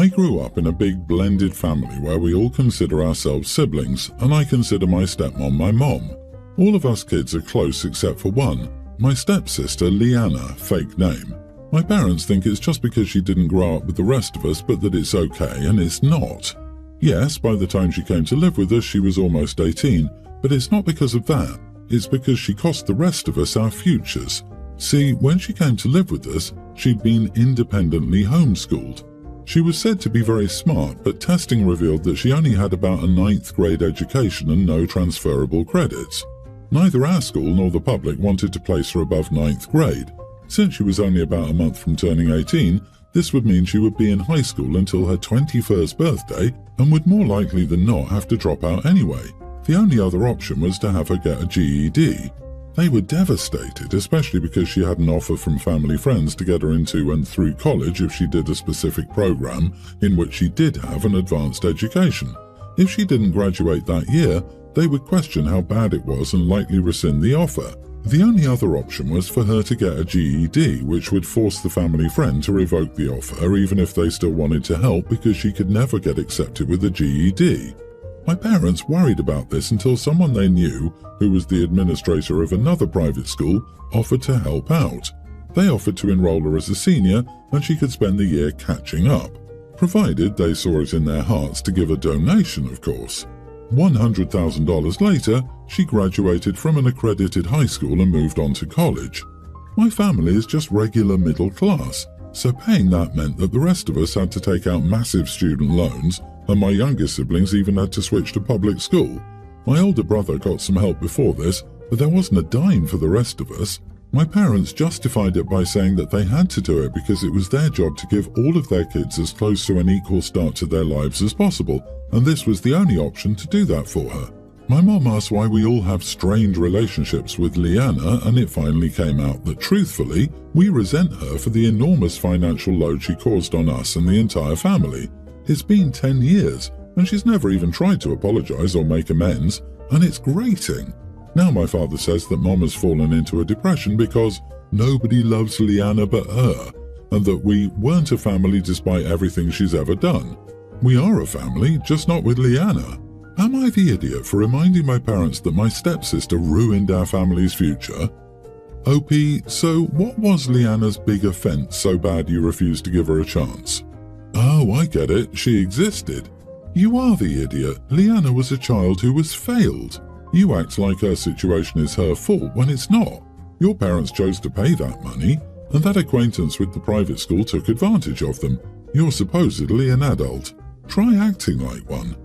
I grew up in a big blended family where we all consider ourselves siblings, and I consider my stepmom my mom. All of us kids are close except for one, my stepsister Leanna, fake name. My parents think it's just because she didn't grow up with the rest of us, but that it's okay, and it's not. Yes, by the time she came to live with us, she was almost 18, but it's not because of that. It's because she cost the rest of us our futures. See, when she came to live with us, she'd been independently homeschooled. She was said to be very smart, but testing revealed that she only had about a 9th grade education and no transferable credits. Neither our school nor the public wanted to place her above 9th grade. Since she was only about a month from turning 18, this would mean she would be in high school until her 21st birthday and would more likely than not have to drop out anyway. The only other option was to have her get a GED. They were devastated, especially because she had an offer from family friends to get her into and through college if she did a specific program in which she did have an advanced education. If she didn't graduate that year, they would question how bad it was and likely rescind the offer. The only other option was for her to get a GED, which would force the family friend to revoke the offer even if they still wanted to help because she could never get accepted with a GED. My parents worried about this until someone they knew, who was the administrator of another private school, offered to help out. They offered to enroll her as a senior and she could spend the year catching up, provided they saw it in their hearts to give a donation, of course. $100,000 later, she graduated from an accredited high school and moved on to college. My family is just regular middle class, so paying that meant that the rest of us had to take out massive student loans, and my younger siblings even had to switch to public school. My older brother got some help before this, but there wasn't a dime for the rest of us. My parents justified it by saying that they had to do it because it was their job to give all of their kids as close to an equal start to their lives as possible, and this was the only option to do that for her. My mom asked why we all have strained relationships with Leanna, and it finally came out that, truthfully, we resent her for the enormous financial load she caused on us and the entire family. It's been 10 years, and she's never even tried to apologize or make amends, and it's grating. Now my father says that Mom has fallen into a depression because nobody loves Leanna but her, and that we weren't a family despite everything she's ever done. We are a family, just not with Leanna. Am I the idiot for reminding my parents that my stepsister ruined our family's future? OP, so what was Leanna's big offense so bad you refused to give her a chance? Oh, I get it, she existed. You are the idiot. Leanna was a child who was failed. You act like her situation is her fault when it's not. Your parents chose to pay that money, and that acquaintance with the private school took advantage of them. You're supposedly an adult. Try acting like one.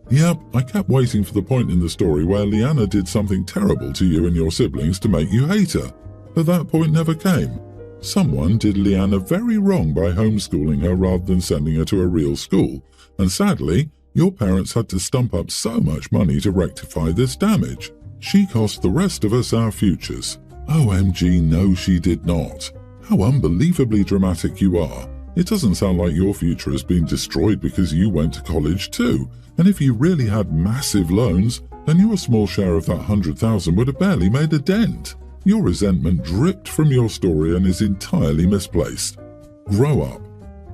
Yep, I kept waiting for the point in the story where Leanna did something terrible to you and your siblings to make you hate her, but that point never came. Someone did Leanna very wrong by homeschooling her rather than sending her to a real school, and sadly, your parents had to stump up so much money to rectify this damage. She cost the rest of us our futures. OMG, no she did not. How unbelievably dramatic you are. It doesn't sound like your future has been destroyed because you went to college too, and if you really had massive loans, then your small share of that $100,000 would have barely made a dent. Your resentment dripped from your story and is entirely misplaced. Grow up.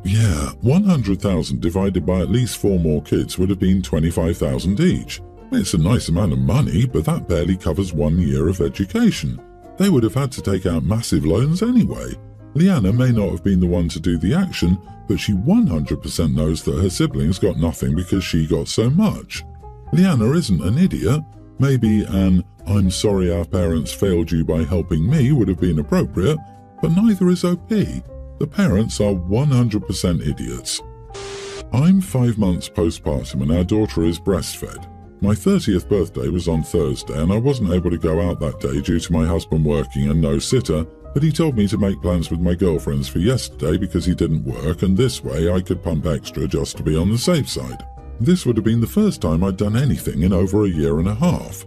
Yeah, 100,000 divided by at least 4 more kids would have been 25,000 each. It's a nice amount of money, but that barely covers 1 year of education. They would have had to take out massive loans anyway. Leanna may not have been the one to do the action, but she 100% knows that her siblings got nothing because she got so much. Leanna isn't an idiot. Maybe an "I'm sorry our parents failed you by helping me" would have been appropriate, but neither is OP. The parents are 100% idiots. I'm 5 months postpartum and our daughter is breastfed. My 30th birthday was on Thursday and I wasn't able to go out that day due to my husband working and no sitter, but he told me to make plans with my girlfriends for yesterday because he didn't work, and this way I could pump extra just to be on the safe side. This would have been the first time I'd done anything in over a year and a half.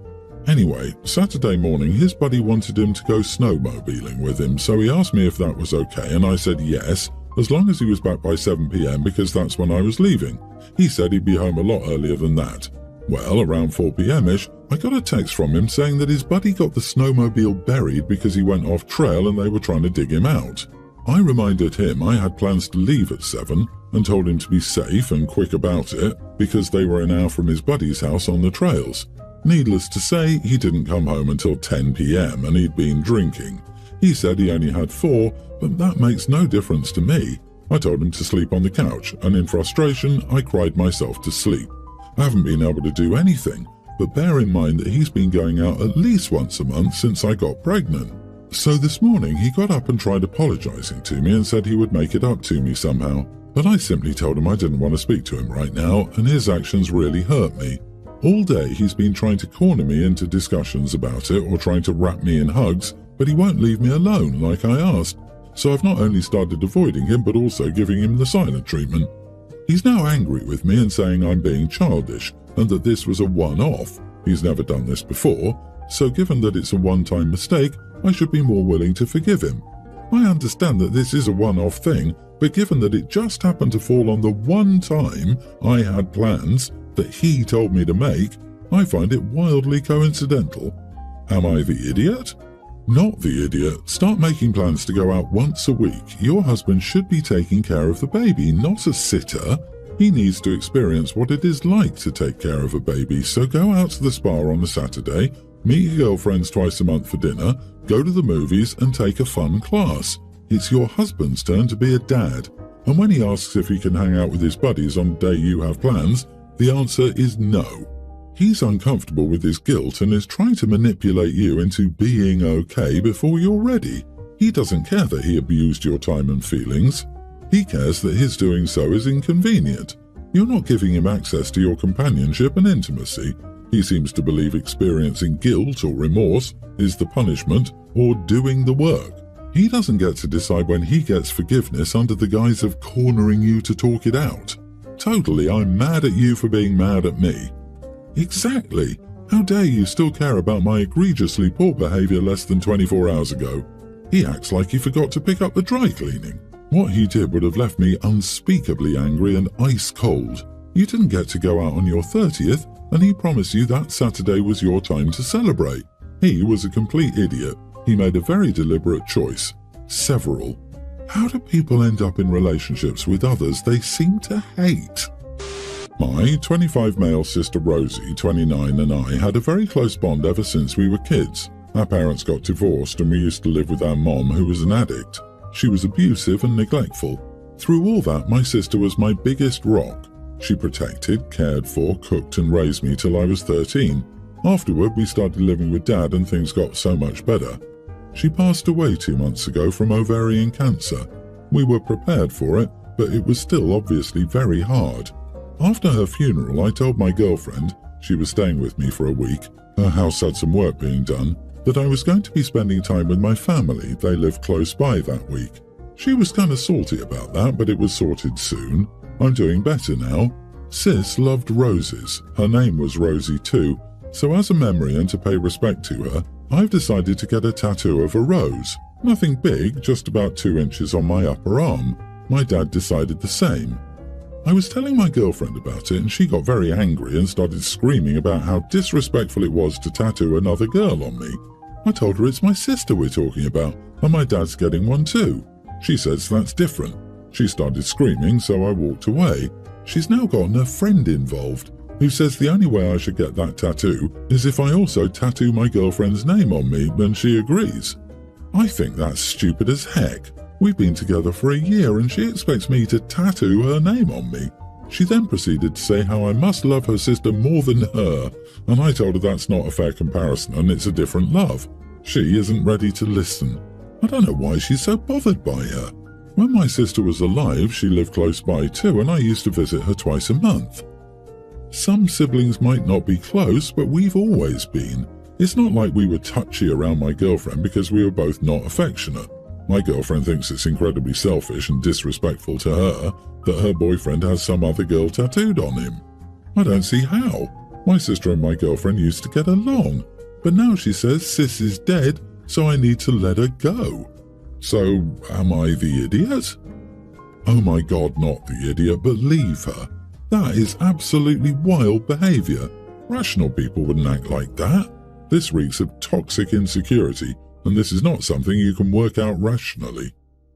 Anyway, Saturday morning his buddy wanted him to go snowmobiling with him, so he asked me if that was okay and I said yes, as long as he was back by 7 p.m. because that's when I was leaving. He said he'd be home a lot earlier than that. Well, around 4 p.m.-ish, I got a text from him saying that his buddy got the snowmobile buried because he went off trail and they were trying to dig him out. I reminded him I had plans to leave at 7, and told him to be safe and quick about it because they were an hour from his buddy's house on the trails. Needless to say, he didn't come home until 10 p.m. and he'd been drinking. He said he only had 4, but that makes no difference to me. I told him to sleep on the couch, and in frustration, I cried myself to sleep. I haven't been able to do anything, but bear in mind that he's been going out at least once a month since I got pregnant. So this morning he got up and tried apologizing to me and said he would make it up to me somehow, but I simply told him I didn't want to speak to him right now, and his actions really hurt me. All day he's been trying to corner me into discussions about it or trying to wrap me in hugs, but he won't leave me alone like I asked. So I've not only started avoiding him but also giving him the silent treatment. He's now angry with me and saying I'm being childish and that this was a one-off. He's never done this before, so given that it's a one-time mistake, I should be more willing to forgive him. I understand that this is a one-off thing, but given that it just happened to fall on the one time I had plans that he told me to make, I find it wildly coincidental. Am I the idiot? Not the idiot. Start making plans to go out once a week. Your husband should be taking care of the baby, not a sitter. He needs to experience what it is like to take care of a baby, so go out to the spa on a Saturday, meet your girlfriends twice a month for dinner, go to the movies and take a fun class. It's your husband's turn to be a dad. And when he asks if he can hang out with his buddies on the day you have plans, the answer is no. He's uncomfortable with his guilt and is trying to manipulate you into being okay before you're ready. He doesn't care that he abused your time and feelings. He cares that his doing so is inconvenient. You're not giving him access to your companionship and intimacy. He seems to believe experiencing guilt or remorse is the punishment or doing the work. He doesn't get to decide when he gets forgiveness under the guise of cornering you to talk it out. Totally, I'm mad at you for being mad at me. Exactly. How dare you still care about my egregiously poor behavior less than 24 hours ago? He acts like he forgot to pick up the dry cleaning. What he did would have left me unspeakably angry and ice cold. You didn't get to go out on your 30th, and he promised you that Saturday was your time to celebrate. He was a complete idiot. He made a very deliberate choice. Several. How do people end up in relationships with others they seem to hate? My 25 male sister Rosie, 29, and I had a very close bond ever since we were kids. Our parents got divorced and we used to live with our mom, who was an addict. She was abusive and neglectful. Through all that, my sister was my biggest rock. She protected, cared for, cooked and raised me till I was 13. Afterward, we started living with Dad and things got so much better. She passed away 2 months ago from ovarian cancer. We were prepared for it, but it was still obviously very hard. After her funeral, I told my girlfriend, she was staying with me for a week, her house had some work being done, that I was going to be spending time with my family. They lived close by that week. She was kind of salty about that, but it was sorted soon. I'm doing better now. Sis loved roses. Her name was Rosie too, so as a memory and to pay respect to her, I've decided to get a tattoo of a rose. Nothing big, just about 2 inches on my upper arm. My dad decided the same. I was telling my girlfriend about it and she got very angry and started screaming about how disrespectful it was to tattoo another girl on me. I told her it's my sister we're talking about and my dad's getting one too. She says that's different. She started screaming, so I walked away. She's now gotten a friend involved who says the only way I should get that tattoo is if I also tattoo my girlfriend's name on me, and she agrees. I think that's stupid as heck. We've been together for a year and she expects me to tattoo her name on me. She then proceeded to say how I must love her sister more than her, and I told her that's not a fair comparison and it's a different love. She isn't ready to listen. I don't know why she's so bothered by her. When my sister was alive, she lived close by too, and I used to visit her twice a month. Some siblings might not be close, but we've always been. It's not like we were touchy around my girlfriend because we were both not affectionate. My girlfriend thinks it's incredibly selfish and disrespectful to her that her boyfriend has some other girl tattooed on him. I don't see how. My sister and my girlfriend used to get along, but now she says sis is dead, so I need to let her go. So, am I the idiot? Oh my God, not the idiot, but leave her. That is absolutely wild behavior. Rational people wouldn't act like that. This reeks of toxic insecurity, and this is not something you can work out rationally.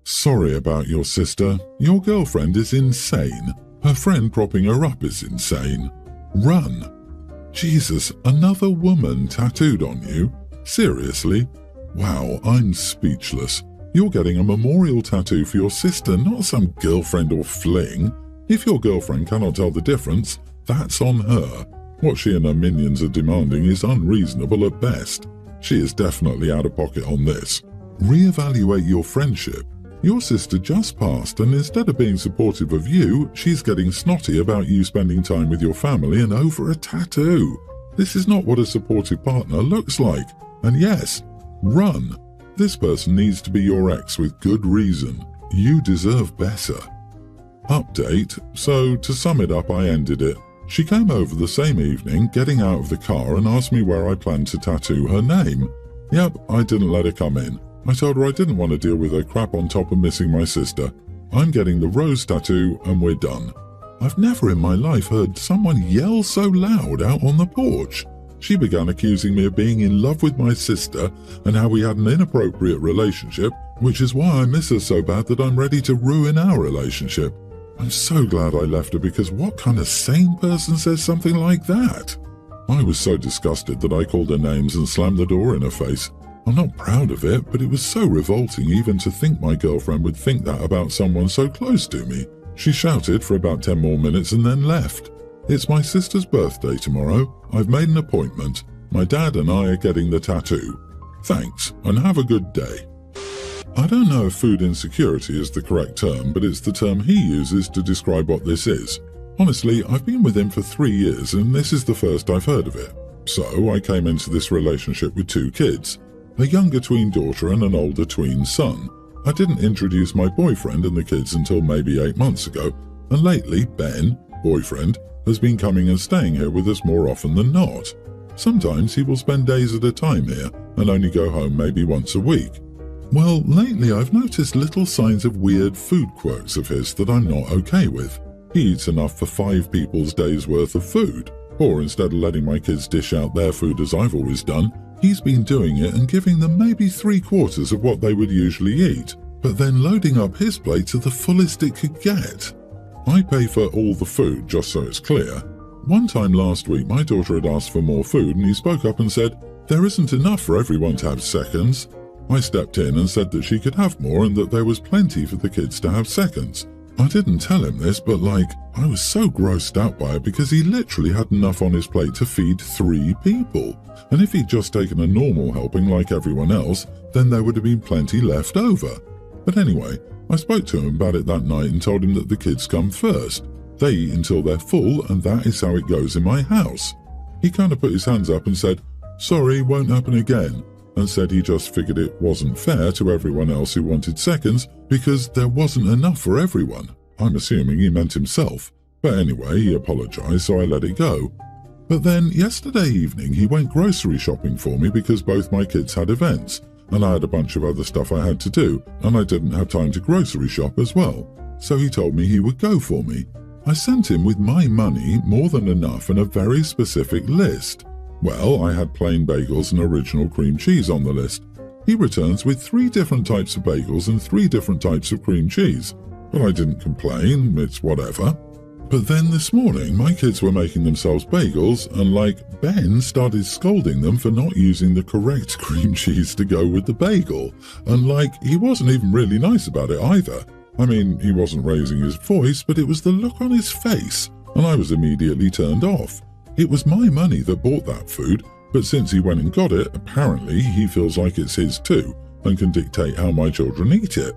Sorry about your sister. Your girlfriend is insane. Her friend propping her up is insane. Run. Jesus, another woman tattooed on you? Seriously? Wow, I'm speechless. You're getting a memorial tattoo for your sister, not some girlfriend or fling. If your girlfriend cannot tell the difference, that's on her. What she and her minions are demanding is unreasonable at best. She is definitely out of pocket on this. Reevaluate your friendship. Your sister just passed, and instead of being supportive of you, she's getting snotty about you spending time with your family and over a tattoo. This is not what a supportive partner looks like. And yes, run. This person needs to be your ex with good reason. You deserve better. Update. So, to sum it up, I ended it. She came over the same evening, getting out of the car, and asked me where I planned to tattoo her name. Yep, I didn't let her come in. I told her I didn't want to deal with her crap on top of missing my sister. I'm getting the rose tattoo and we're done. I've never in my life heard someone yell so loud out on the porch. She began accusing me of being in love with my sister and how we had an inappropriate relationship, which is why I miss her so bad that I'm ready to ruin our relationship. I'm so glad I left her, because what kind of sane person says something like that? I was so disgusted that I called her names and slammed the door in her face. I'm not proud of it, but it was so revolting even to think my girlfriend would think that about someone so close to me. She shouted for about 10 more minutes and then left. It's my sister's birthday tomorrow. I've made an appointment. My dad and I are getting the tattoo. Thanks, and have a good day. I don't know if food insecurity is the correct term, but it's the term he uses to describe what this is. Honestly, I've been with him for 3 years and this is the first I've heard of it. So I came into this relationship with 2 kids. A younger tween daughter and an older tween son. I didn't introduce my boyfriend and the kids until maybe 8 months ago, and lately Ben, boyfriend, has been coming and staying here with us more often than not. Sometimes he will spend days at a time here and only go home maybe once a week. Well, lately I've noticed little signs of weird food quirks of his that I'm not okay with. He eats enough for 5 people's days worth of food, or instead of letting my kids dish out their food as I've always done, he's been doing it and giving them maybe 3/4 of what they would usually eat, but then loading up his plate to the fullest it could get. I pay for all the food, just so it's clear. One time last week, my daughter had asked for more food and he spoke up and said, "There isn't enough for everyone to have seconds." I stepped in and said that she could have more and that there was plenty for the kids to have seconds. I didn't tell him this, but I was so grossed out by it because he literally had enough on his plate to feed 3 people. And if he'd just taken a normal helping like everyone else, then there would have been plenty left over. But anyway, I spoke to him about it that night and told him that the kids come first. They eat until they're full and that is how it goes in my house. He kind of put his hands up and said, "Sorry, won't happen again," and said he just figured it wasn't fair to everyone else who wanted seconds because there wasn't enough for everyone. I'm assuming he meant himself. But anyway, he apologized, so I let it go. But then yesterday evening he went grocery shopping for me because both my kids had events, and I had a bunch of other stuff I had to do, and I didn't have time to grocery shop as well. So he told me he would go for me. I sent him with my money, more than enough, and a very specific list. Well, I had plain bagels and original cream cheese on the list. He returns with 3 different types of bagels and 3 different types of cream cheese. But I didn't complain, it's whatever. But then this morning, my kids were making themselves bagels, and Ben started scolding them for not using the correct cream cheese to go with the bagel. And he wasn't even really nice about it either. I mean, he wasn't raising his voice, but it was the look on his face, and I was immediately turned off. It was my money that bought that food, but since he went and got it, apparently he feels like it's his too, and can dictate how my children eat it.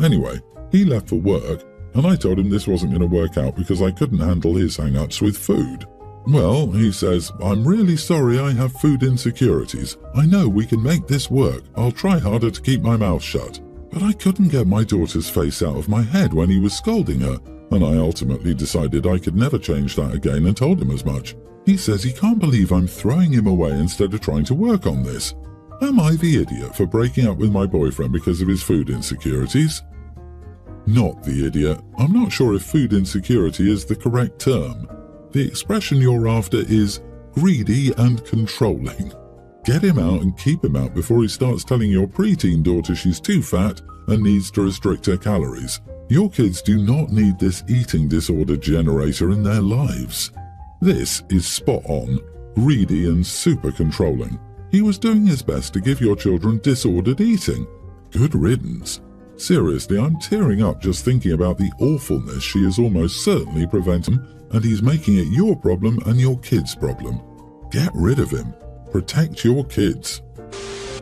Anyway, he left for work, and I told him this wasn't going to work out because I couldn't handle his hang-ups with food. Well, he says, "I'm really sorry I have food insecurities. I know we can make this work. I'll try harder to keep my mouth shut." But I couldn't get my daughter's face out of my head when he was scolding her, and I ultimately decided I could never change that again and told him as much. He says he can't believe I'm throwing him away instead of trying to work on this. Am I the idiot for breaking up with my boyfriend because of his food insecurities? Not the idiot. I'm not sure if food insecurity is the correct term. The expression you're after is greedy and controlling. Get him out and keep him out before he starts telling your preteen daughter she's too fat and needs to restrict her calories. Your kids do not need this eating disorder generator in their lives. This is spot on, greedy and super controlling. He was doing his best to give your children disordered eating. Good riddance. Seriously, I'm tearing up just thinking about the awfulness she is almost certainly preventing, and he's making it your problem and your kids' problem. Get rid of him. Protect your kids.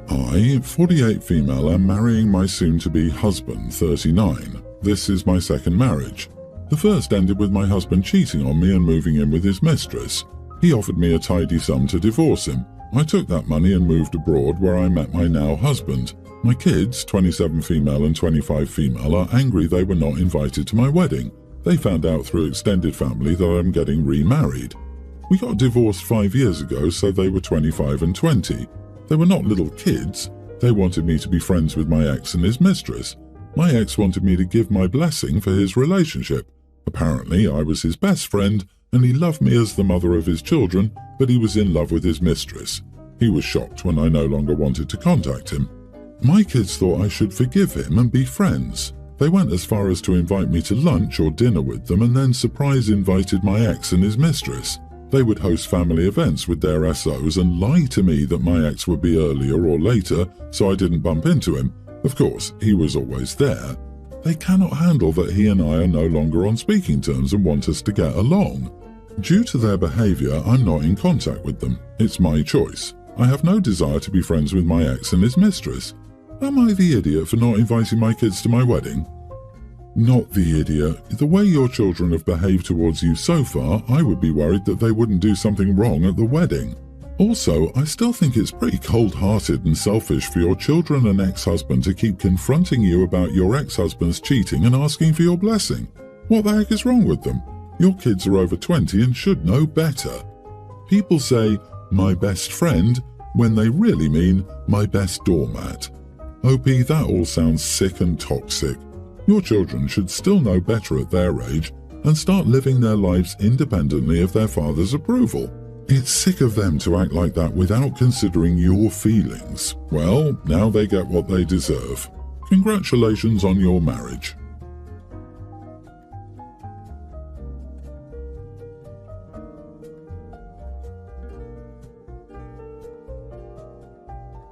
I, 48 female, am marrying my soon-to-be husband, 39. This is my second marriage. The first ended with my husband cheating on me and moving in with his mistress. He offered me a tidy sum to divorce him. I took that money and moved abroad, where I met my now husband. My kids, 27 female and 25 female, are angry they were not invited to my wedding. They found out through extended family that I'm getting remarried. We got divorced 5 years ago, so they were 25 and 20. They were not little kids. They wanted me to be friends with my ex and his mistress. My ex wanted me to give my blessing for his relationship. Apparently, I was his best friend, and he loved me as the mother of his children, but he was in love with his mistress. He was shocked when I no longer wanted to contact him. My kids thought I should forgive him and be friends. They went as far as to invite me to lunch or dinner with them, and then surprise invited my ex and his mistress. They would host family events with their SOs and lie to me that my ex would be earlier or later, so I didn't bump into him. Of course, he was always there. They cannot handle that he and I are no longer on speaking terms and want us to get along. Due to their behavior, I'm not in contact with them. It's my choice. I have no desire to be friends with my ex and his mistress. Am I the idiot for not inviting my kids to my wedding? Not the idiot. The way your children have behaved towards you so far, I would be worried that they wouldn't do something wrong at the wedding. Also, I still think it's pretty cold-hearted and selfish for your children and ex-husband to keep confronting you about your ex-husband's cheating and asking for your blessing. What the heck is wrong with them? Your kids are over 20 and should know better. People say, "my best friend," when they really mean, "my best doormat." OP, that all sounds sick and toxic. Your children should still know better at their age and start living their lives independently of their father's approval. It's sick of them to act like that without considering your feelings. Well, now they get what they deserve. Congratulations on your marriage.